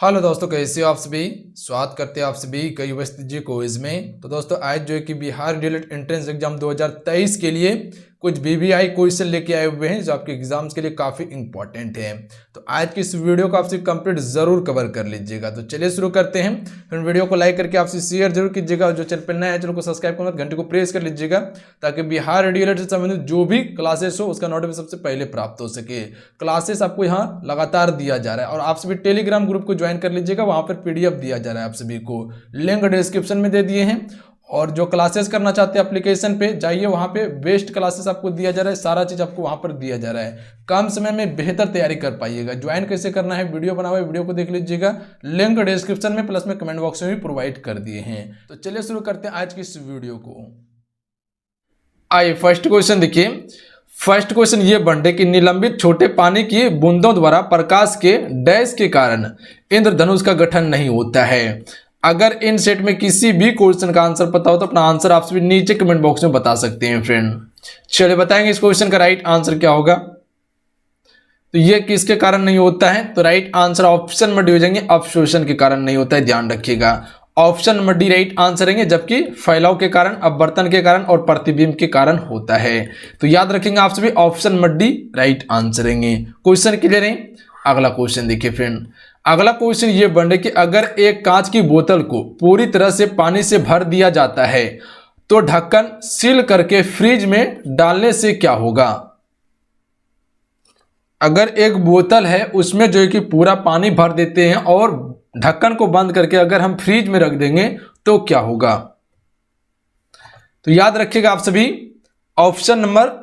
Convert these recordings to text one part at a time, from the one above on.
Hello दोस्तों, कैसे हो आप सभी। स्वागत करते हैं आप सभी कई जी क्विज में। तो दोस्तों आज जो है कि बिहार डीएलएड एंट्रेंस एग्जाम 2023 के लिए कुछ बीबीआई क्वेश्चन लेके आए हुए हैं जो आपके एग्जाम्स के लिए काफ़ी इंपॉर्टेंट है। तो आज की इस वीडियो को आपसे कंप्लीट जरूर कवर कर लीजिएगा। तो चलिए शुरू करते हैं। फिर वीडियो को लाइक करके आपसे शेयर जरूर कीजिएगा। जो चैनल पर नया है चैनल को सब्सक्राइब करना, घंटे को प्रेस कर लीजिएगा ताकि बिहार डीएलएड से संबंधित जो भी क्लासेस हो उसका नोटिफिकेशन सबसे पहले प्राप्त हो सके। क्लासेस आपको यहाँ लगातार दिया जा रहा है और आप सभी टेलीग्राम ग्रुप को ज्वाइन कर लीजिएगा। वहाँ पर पीडीएफ दिया जा रहा है आप सभी को, लिंक डिस्क्रिप्शन में दे दिए हैं। और जो क्लासेस करना चाहते हैं एप्लीकेशन पे जाइए, वहाँ पे बेस्ट क्लासेस आपको दिया जा रहा है, सारा चीज़ आपको वहाँ पर दिया जा रहा है। कम समय में बेहतर तैयारी कर पाइएगा। ज्वाइन कैसे करना है वीडियो बना हुआ है, वीडियो को देख लीजिएगा, लिंक डिस्क्रिप्शन में प्लस में कमेंट बॉक्स में भी प्रोवाइड कर दिए हैं। तो चलिए शुरू करते हैं आज की इस वीडियो को। आइए फर्स्ट क्वेश्चन देखिए। फर्स्ट क्वेश्चन ये बन रहे कि निलंबित छोटे पानी की बूंदों द्वारा प्रकाश के डैश के कारण इंद्रधनुष का गठन नहीं होता है। अगर इन सेट में किसी भी क्वेश्चन का आंसर पता हो तो अपना आंसर आप सभी नीचे कमेंट बॉक्स में बता सकते हैं फ्रेंड। चलिए बताएंगे इस क्वेश्चन का राइट आंसर क्या होगा। तो ये किसके कारण नहीं होता है, तो राइट आंसर ऑप्शन में डी हो जाएंगे, अवशोषण के कारण नहीं होता है, ध्यान रखिएगा। Option number D right answer रहेंगे, जबकि फैलाव के कारण, अपवर्तन के कारण और प्रतिबिंब के कारण होता है। तो याद रखेंगे आप सभी option number D right answer रहेंगे। क्वेश्चन क्लियर है। अगला क्वेश्चन देखिए फ्रेंड। अगला क्वेश्चन ये बन रहा है कि अगर एक कांच की बोतल को पूरी तरह से पानी से भर दिया जाता है तो ढक्कन सील करके फ्रिज में डालने से क्या होगा। अगर एक बोतल है उसमें जो है कि पूरा पानी भर देते हैं और ढक्कन को बंद करके अगर हम फ्रिज में रख देंगे तो क्या होगा। तो याद रखिएगा आप सभी option number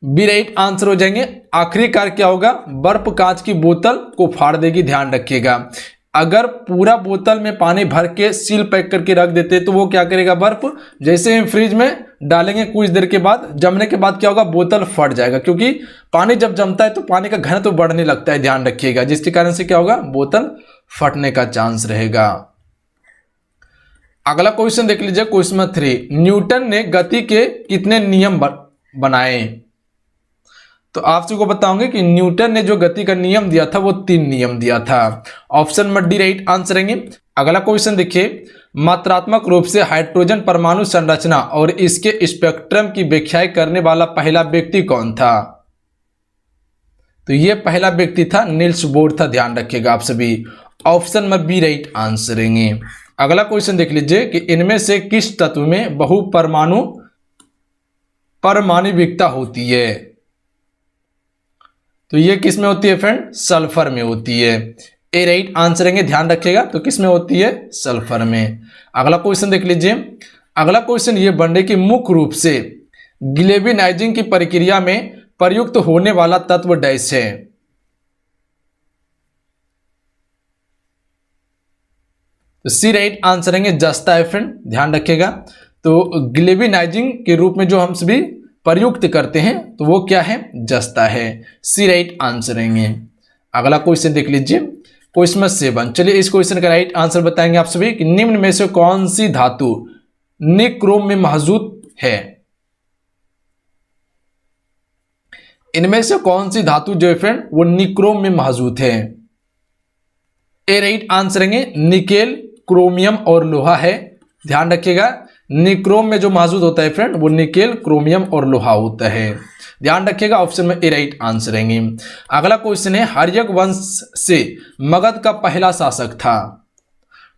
B right answer हो जाएंगे। आखिरकार क्या होगा, बर्फ कांच की बोतल को फाड़ देगी, ध्यान रखिएगा। अगर पूरा बोतल में पानी भर के सील पैक करके रख देते तो वो क्या करेगा, बर्फ जैसे हम फ्रिज में डालेंगे कुछ देर के बाद, जमने के बाद क्या होगा, बोतल फट जाएगा। क्योंकि पानी जब जमता है तो पानी का घनत्व तो बढ़ने लगता है, ध्यान रखिएगा, जिसके कारण से क्या होगा, बोतल फटने का चांस रहेगा। अगला क्वेश्चन देख लीजिए, क्वेश्चन नंबर 3। न्यूटन ने गति के कितने नियम बनाए। तो आप सबको बताऊंगे कि न्यूटन ने जो गति का नियम दिया था वो 3 नियम दिया था। Option number D right answer रहेंगे। अगला क्वेश्चन देखिए, मात्रात्मक रूप से हाइड्रोजन परमाणु संरचना और इसके स्पेक्ट्रम की व्याख्या करने वाला पहला व्यक्ति कौन था। तो ये पहला व्यक्ति था नील्स बोर था, ध्यान रखिएगा आप सभी। Option number B right answer रहेंगे। अगला क्वेश्चन देख लीजिए कि इनमें से किस तत्व में बहु परमाणविकता होती है। तो ये किस में होती है फ्रेंड, सल्फर में होती है। ए राइट आंसर रहेंगे, ध्यान रखिएगा। तो किस में होती है, सल्फर में। अगला क्वेश्चन देख लीजिए। अगला क्वेश्चन ये बन रहे कि मुख्य रूप से ग्लेविनाइजिंग की प्रक्रिया में प्रयुक्त होने वाला तत्व डैश है। तो सी राइट आंसर रहेंगे, जस्ता है फ्रेंड, ध्यान रखिएगा। तो ग्लेविनाइजिंग के रूप में जो हम सभी प्रयुक्त करते हैं तो वो क्या है, जस्ता है। सी राइट आंसर रहेंगे। अगला क्वेश्चन देख लीजिए, क्वेश्चन नंबर 7। चलिए इस क्वेश्चन का राइट आंसर बताएंगे आप सभी कि निम्न में से कौन सी धातु निक्रोम में मौजूद है। इनमें से कौन सी धातु जो है फ्रेंड वो निक्रोम में मौजूद है। ए राइट आंसर रहेंगे, निकेल, क्रोमियम और लोहा है, ध्यान रखिएगा। निक्रोम में जो मौजूद होता है फ्रेंड वो निकेल, क्रोमियम और लोहा होता है, ध्यान रखिएगा। ऑप्शन में ए राइट आंसर रहेंगे। अगला क्वेश्चन है, हर्यक वंश से मगध का पहला शासक था।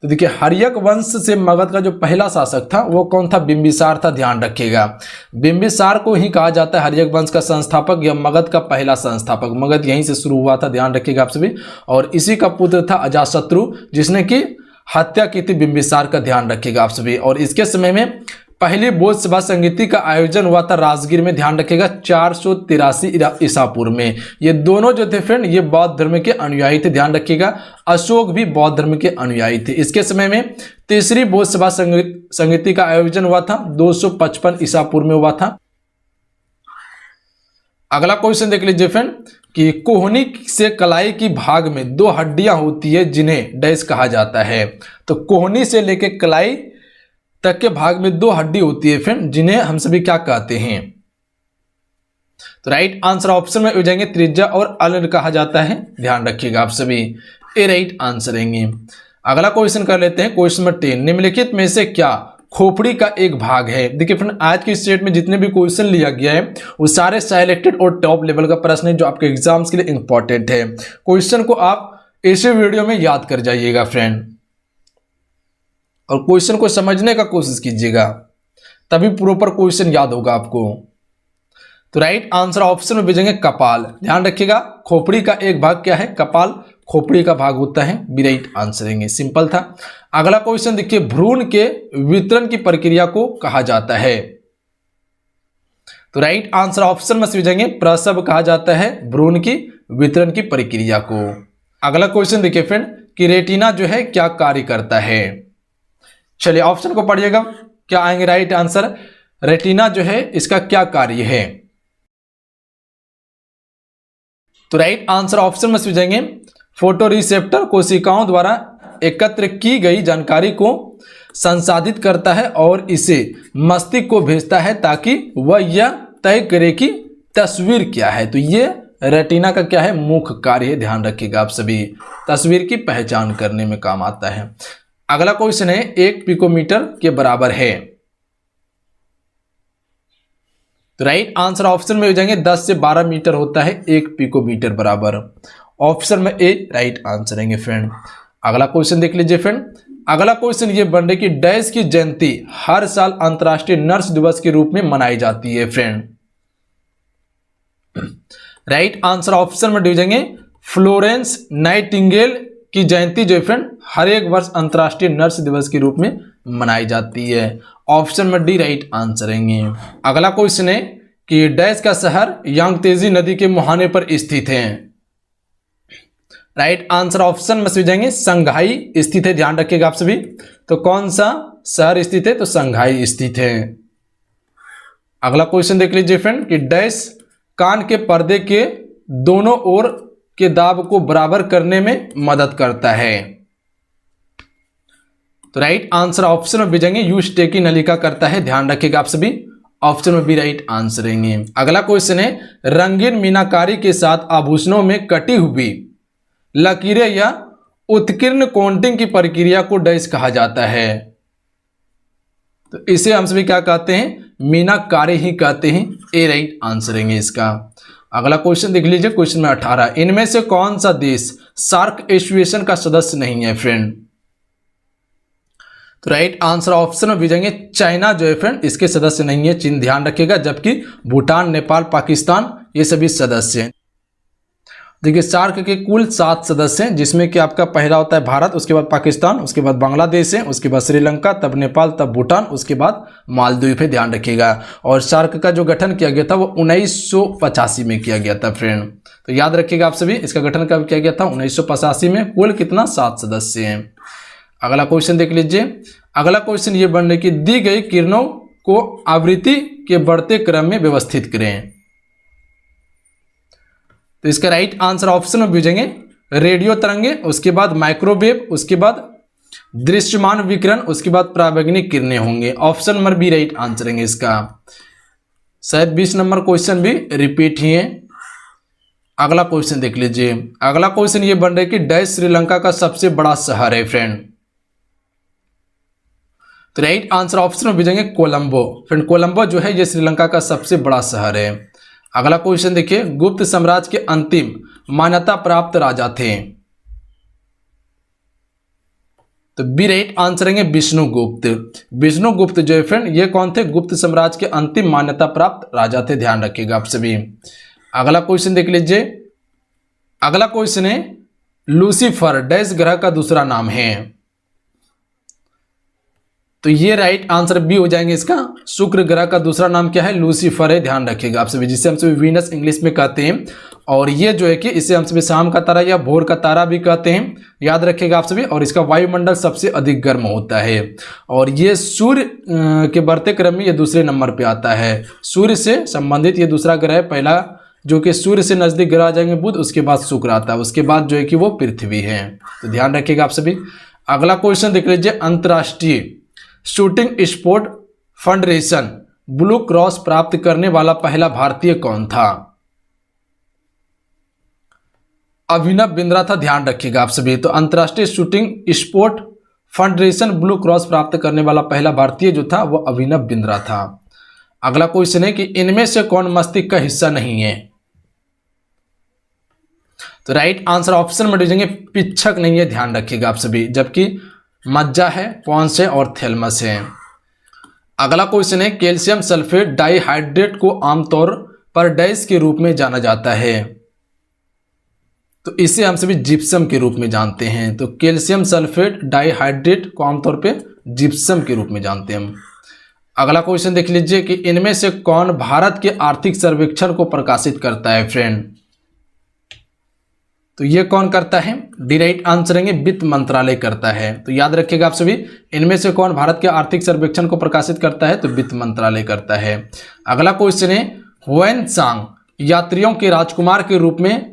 तो देखिए हर्यक वंश से मगध का जो पहला शासक था वो कौन था, बिंबिसार था, ध्यान रखिएगा। बिंबिसार को ही कहा जाता है हर्यक वंश का संस्थापक या मगध का पहला संस्थापक। मगध यहीं से शुरू हुआ था, ध्यान रखिएगा आप सभी। और इसी का पुत्र था अजातशत्रु जिसने की हत्या की थी बिंबिसार का, ध्यान रखिएगा आप सभी। और इसके समय में पहली बौद्ध सभा संगीति का आयोजन हुआ था राजगीर में, ध्यान रखिएगा, 483 ईसा पूर्व में। ये दोनों जो थे फ्रेंड ये बौद्ध धर्म के अनुयायी थे, ध्यान रखिएगा। अशोक भी बौद्ध धर्म के अनुयायी थे। इसके समय में तीसरी बौद्ध सभा संगीति का आयोजन हुआ था 255 ईसा पूर्व में हुआ था। अगला क्वेश्चन देख लीजिए फ्रेंड कि कोहनी से कलाई की भाग में 2 हड्डियां होती है जिन्हें डैश कहा जाता है। तो कोहनी से लेकर कलाई तक के भाग में 2 हड्डी होती है फ्रेंड जिन्हें हम सभी क्या कहते हैं। तो राइट आंसर ऑप्शन में हो जाएंगे त्रिज्या और अल्न कहा जाता है, ध्यान रखिएगा आप सभी। ए राइट आंसर रहेंगे। अगला क्वेश्चन कर लेते हैं क्वेश्चन नंबर 10, निम्नलिखित में से क्या खोपड़ी का एक भाग है। देखिए फ्रेंड, आज की स्टेट में जितने भी क्वेश्चन लिया गया है वो सारे सिलेक्टेड और टॉप लेवल का प्रश्न है जो आपके एग्जाम्स के लिए इंपॉर्टेंट है। क्वेश्चन को आप इसी वीडियो में याद कर जाइएगा फ्रेंड, और क्वेश्चन को समझने का कोशिश कीजिएगा, तभी प्रॉपर क्वेश्चन याद होगा आपको। तो राइट आंसर ऑप्शन में भेजेंगे कपाल। ध्यान रखिएगा, खोपड़ी का एक भाग क्या है, कपाल खोपड़ी का भाग होता है। बी राइट आंसर रहेंगे, सिंपल था। अगला क्वेश्चन देखिए, भ्रूण के वितरण की प्रक्रिया को कहा जाता है। तो राइट आंसर ऑप्शन में भेजेंगे प्रसव कहा जाता है भ्रूण की वितरण की प्रक्रिया को। अगला क्वेश्चन देखिए फ्रेंड, कि रेटिना जो है क्या कार्य करता है। चलिए ऑप्शन को पढ़िएगा, क्या आएंगे राइट आंसर। रेटिना जो है इसका क्या कार्य है। तो राइट आंसर ऑप्शन में जाएंगे फोटो रिसेप्टर कोशिकाओं द्वारा एकत्र की गई जानकारी को संसाधित करता है और इसे मस्तिष्क को भेजता है ताकि वह यह तय करे कि तस्वीर क्या है। तो ये रेटिना का क्या है, मुख्य कार्य है। ध्यान रखिएगा आप सभी, तस्वीर की पहचान करने में काम आता है। अगला क्वेश्चन है, 1 पिकोमीटर के बराबर है। तो राइट आंसर ऑप्शन में हो जाएंगे 10 से 12 मीटर होता है 1 पिकोमीटर बराबर। ऑप्शन में ए राइट आंसर रहेंगे फ्रेंड। अगला क्वेश्चन देख लीजिए फ्रेंड, अगला क्वेश्चन ये बन रही कि डैश की जयंती हर साल अंतर्राष्ट्रीय नर्स दिवस के रूप में मनाई जाती है फ्रेंड। राइट आंसर ऑप्शन में हो जाएंगे फ्लोरेंस नाइटिंगेल की जयंती जो फ्रेंड हर एक वर्ष अंतर्राष्ट्रीय नर्स दिवस के रूप में मनाई जाती है। ऑप्शन में डी राइट आंसर रहेंगे। अगला क्वेश्चन है कि डैश का शहर यांगतेजी नदी के मुहाने पर स्थित है। राइट आंसर ऑप्शन में जाएंगे संघाई स्थित है। ध्यान रखिएगा आप सभी, तो कौन सा शहर स्थित है, तो संघाई स्थित है। अगला क्वेश्चन देख लीजिए फ्रेंड, कि डैश कान के पर्दे के दोनों ओर के दाब को बराबर करने में मदद करता है। तो राइट आंसर ऑप्शन में भेजेंगे यूस्टेकी नलिका करता है। ध्यान रखिएगा आप सभी, ऑप्शन में भी राइट आंसर रहेंगे। अगला क्वेश्चन है, रंगीन मीनाकारी के साथ आभूषणों में कटी हुई लकीरें या उत्कीर्ण कोटिंग की प्रक्रिया को डैश कहा जाता है। तो इसे हम सभी क्या कहते हैं, मीनाकारी ही कहते हैं। ए राइट आंसर रहेंगे इसका। अगला क्वेश्चन देख लीजिए क्वेश्चन में 18, इनमें से कौन सा देश सार्क एसोसिएशन का सदस्य नहीं है फ्रेंड। तो राइट आंसर ऑप्शन में भेजेंगे चाइना जो है फ्रेंड इसके सदस्य नहीं है, चीन। ध्यान रखिएगा, जबकि भूटान, नेपाल, पाकिस्तान ये सभी सदस्य हैं। देखिए सार्क के कुल 7 सदस्य हैं, जिसमें कि आपका पहला होता है भारत, उसके बाद पाकिस्तान, उसके बाद बांग्लादेश है, उसके बाद श्रीलंका, तब नेपाल, तब भूटान, उसके बाद मालदीव है। ध्यान रखिएगा। और सार्क का जो गठन किया गया था वो 1985 में किया गया था फ्रेंड। तो याद रखिएगा आप सभी, इसका गठन कब किया गया था, 1985 में। कुल कितना, 7 सदस्य हैं। अगला क्वेश्चन देख लीजिए। अगला क्वेश्चन ये बन रही कि दी गई किरणों को आवृत्ति के बढ़ते क्रम में व्यवस्थित करें। तो इसका राइट आंसर ऑप्शन में भेजेंगे रेडियो तरंगे, उसके बाद माइक्रोवेव, उसके बाद दृश्यमान विकिरण, उसके बाद परावैंगनिक किरणें होंगे। Option number B right answer रहेंगे इसका। शायद 20 नंबर क्वेश्चन भी रिपीट ही है। अगला क्वेश्चन देख लीजिए। अगला क्वेश्चन ये बन रहा है कि डैश श्रीलंका का सबसे बड़ा शहर है फ्रेंड। तो राइट आंसर ऑप्शन में भेजेंगे कोलंबो। फ्रेंड कोलंबो जो है ये श्रीलंका का सबसे बड़ा शहर है। अगला क्वेश्चन देखिए, गुप्त साम्राज्य के अंतिम मान्यता प्राप्त राजा थे। तो बी राइट आंसर रहेंगे विष्णुगुप्त। विष्णुगुप्त जो है फ्रेंड ये कौन थे, गुप्त साम्राज्य के अंतिम मान्यता प्राप्त राजा थे। ध्यान रखिएगा आप सभी। अगला क्वेश्चन देख लीजिए। अगला क्वेश्चन है, लूसीफर डैश ग्रह का दूसरा नाम है। तो ये राइट आंसर बी हो जाएंगे इसका। शुक्र ग्रह का दूसरा नाम क्या है, लूसीफर है। ध्यान रखिएगा आप सभी, जिसे हम सभी वीनस इंग्लिश में कहते हैं। और ये जो है कि इसे हम सभी शाम का तारा या भोर का तारा भी कहते हैं। याद रखिएगा आप सभी। और इसका वायुमंडल सबसे अधिक गर्म होता है। और ये सूर्य के बढ़ते क्रम में ये दूसरे नंबर पे आता है। सूर्य से संबंधित ये दूसरा ग्रह है। पहला जो कि सूर्य से नजदीक ग्रह आ जाएंगे बुध, उसके बाद शुक्र आता है, उसके बाद जो है कि वो पृथ्वी है। तो ध्यान रखिएगा आप सभी। अगला क्वेश्चन देख लीजिए। अंतर्राष्ट्रीय शूटिंग स्पोर्ट फंडरेशन ब्लू क्रॉस प्राप्त करने वाला पहला भारतीय कौन था। अभिनव बिंद्रा था, ध्यान रखिएगा आप सभी। तो अंतर्राष्ट्रीय shooting sport federation blue cross प्राप्त करने वाला पहला भारतीय जो था वो अभिनव बिंद्रा था। अगला क्वेश्चन है कि इनमें से कौन मस्तिष्क का हिस्सा नहीं है? तो राइट आंसर ऑप्शन में दीजिएंगे पिच्छक नहीं है, ध्यान रखिएगा आप सभी, जबकि मज्जा है, पॉन्स है और थैलमस है। अगला क्वेश्चन है कैल्शियम सल्फेट डाइहाइड्रेट को आमतौर पर डैश के रूप में जाना जाता है? तो इसे हम सभी जिप्सम के रूप में जानते हैं। तो कैल्शियम सल्फेट डाइहाइड्रेट को आमतौर पे जिप्सम के रूप में जानते हैं हम। अगला क्वेश्चन देख लीजिए कि इनमें से कौन भारत के आर्थिक सर्वेक्षण को प्रकाशित करता है फ्रेंड? तो ये कौन करता है? डी राइट आंसर है वित्त मंत्रालय करता है। तो याद रखिएगा आप सभी, इनमें से कौन भारत के आर्थिक सर्वेक्षण को प्रकाशित करता है? तो वित्त मंत्रालय करता है। अगला क्वेश्चन है हुएनसांग यात्रियों के राजकुमार के रूप में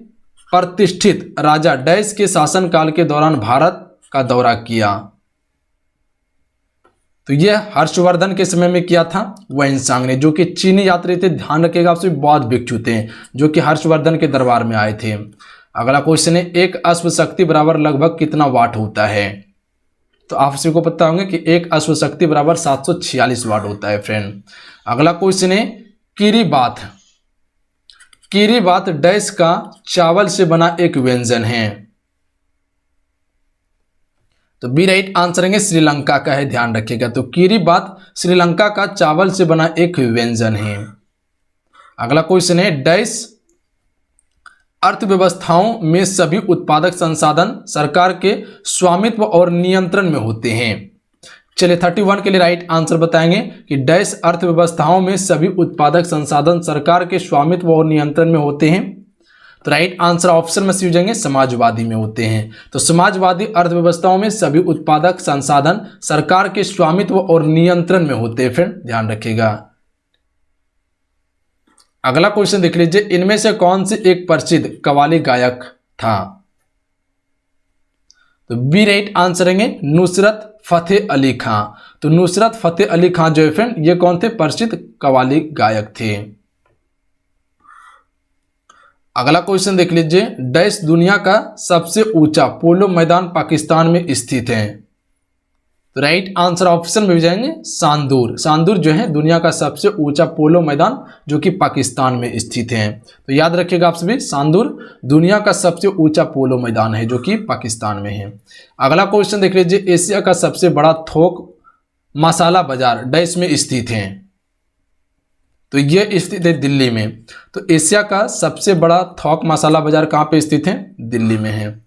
प्रतिष्ठित राजा डैश के शासनकाल के दौरान भारत का दौरा किया? तो यह हर्षवर्धन के समय में किया था हुएनसांग ने, जो कि चीनी यात्री थे, ध्यान रखिएगा आप सभी, बौद्ध भिक्षु थे जो कि हर्षवर्धन के दरबार में आए थे। अगला क्वेश्चन है एक अश्व शक्ति बराबर लगभग कितना वाट होता है? तो आप सभी को पता होंगे कि एक अश्व शक्ति बराबर 746 वाट होता है फ्रेंड। अगला क्वेश्चन है किरीबात। किरीबात डैश का चावल से बना एक व्यंजन है? तो बी राइट आंसर है श्रीलंका का है, ध्यान रखिएगा। तो किरीबात श्रीलंका का चावल से बना एक व्यंजन है। अगला क्वेश्चन है डैश अर्थव्यवस्थाओं में सभी उत्पादक संसाधन सरकार के स्वामित्व और नियंत्रण में होते हैं। चलिए 31 के लिए राइट आंसर बताएंगे कि डैश अर्थव्यवस्थाओं में सभी उत्पादक संसाधन सरकार के स्वामित्व और नियंत्रण में होते हैं। तो राइट आंसर ऑप्शन में सी हो जाएंगे समाजवादी में होते हैं। तो समाजवादी अर्थव्यवस्थाओं में सभी उत्पादक संसाधन सरकार के स्वामित्व और नियंत्रण में होते हैं फ्रेंड, ध्यान रखिएगा। अगला क्वेश्चन देख लीजिए इनमें से कौन से एक प्रसिद्ध कव्वाली गायक था? तो बी राइट आंसर है नुसरत फतेह अली खां। तो नुसरत फतेह अली खां जो है फ्रेंड ये कौन थे? प्रसिद्ध कव्वाली गायक थे। अगला क्वेश्चन देख लीजिए डैश दुनिया का सबसे ऊंचा पोलो मैदान पाकिस्तान में स्थित है? तो राइट आंसर ऑप्शन में भी जाएंगे सांदूर। सांदूर जो है दुनिया का सबसे ऊंचा पोलो मैदान जो कि पाकिस्तान में स्थित है। तो याद रखिएगा आप सभी, सांदूर दुनिया का सबसे ऊंचा पोलो मैदान है जो कि पाकिस्तान में है। अगला क्वेश्चन देख लीजिए एशिया का सबसे बड़ा थोक मसाला बाजार डैश में स्थित है? तो ये स्थित है दिल्ली में। तो एशिया का सबसे बड़ा थोक मसाला बाजार कहाँ पे स्थित है? दिल्ली में है।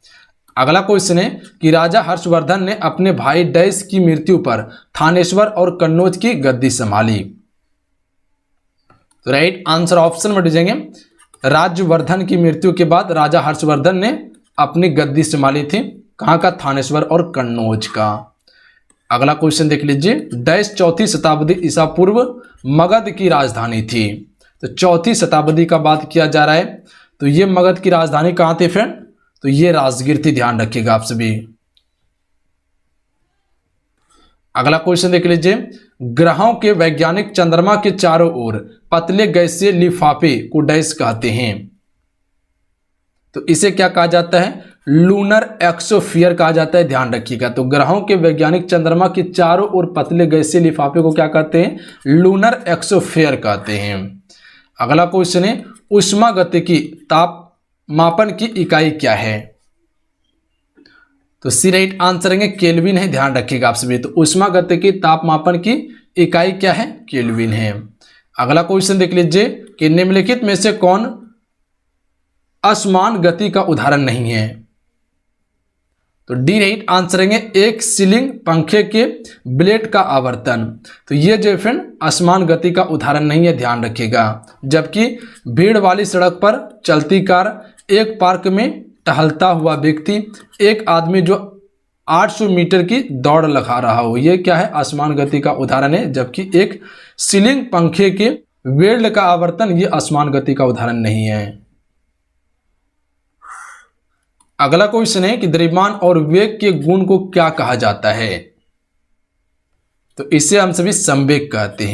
अगला क्वेश्चन है कि राजा हर्षवर्धन ने अपने भाई डैश की मृत्यु पर थानेश्वर और कन्नौज की गद्दी संभाली? तो राइट आंसर ऑप्शन में दीजिएंगे राज्यवर्धन की मृत्यु के बाद राजा हर्षवर्धन ने अपनी गद्दी संभाली थी। कहाँ का? थानेश्वर और कन्नौज का। अगला क्वेश्चन देख लीजिए डैश चौथी शताब्दी ईसा पूर्व मगध की राजधानी थी? तो चौथी शताब्दी का बात किया जा रहा है। तो ये मगध की राजधानी कहाँ थी फ्रेंड? तो ये राजगीर थी, ध्यान रखिएगा आप सभी। अगला क्वेश्चन देख लीजिए ग्रहों के वैज्ञानिक चंद्रमा के चारों ओर पतले गैसीय लिफाफे को डैश कहते हैं? तो इसे क्या कहा जाता है? लूनर एक्सोफियर कहा जाता है, ध्यान रखिएगा। तो ग्रहों के वैज्ञानिक चंद्रमा के चारों ओर पतले गैसीय लिफाफे को क्या कहते हैं? लूनर एक्सोफियर कहते हैं। अगला क्वेश्चन है ऊष्मागतिकी ताप मापन की इकाई क्या है? तो सी राइट आंसर है केल्विन है, ध्यान रखिएगा आप सभी। तो ऊष्मागतिकी तापमापन की इकाई क्या है? केल्विन है। अगला क्वेश्चन देख लीजिए कि निम्नलिखित में से कौन असमान गति का उदाहरण नहीं है? तो डी राइट आंसर है एक सीलिंग पंखे के ब्लेड का आवर्तन। तो ये जो फ्रेंड असमान गति का उदाहरण नहीं है, ध्यान रखिएगा। जबकि भीड़ वाली सड़क पर चलती कार, एक पार्क में टहलता हुआ व्यक्ति, एक आदमी जो 800 मीटर की दौड़ लगा रहा हो, ये क्या है? असमान गति का उदाहरण है। जबकि एक सीलिंग पंखे के ब्लेड का आवर्तन ये असमान गति का उदाहरण नहीं है। अगला क्वेश्चन है कि द्रव्यमान और वेग के गुण को क्या कहा जाता है? तो इसे हम सभी संवेग कहते हैं।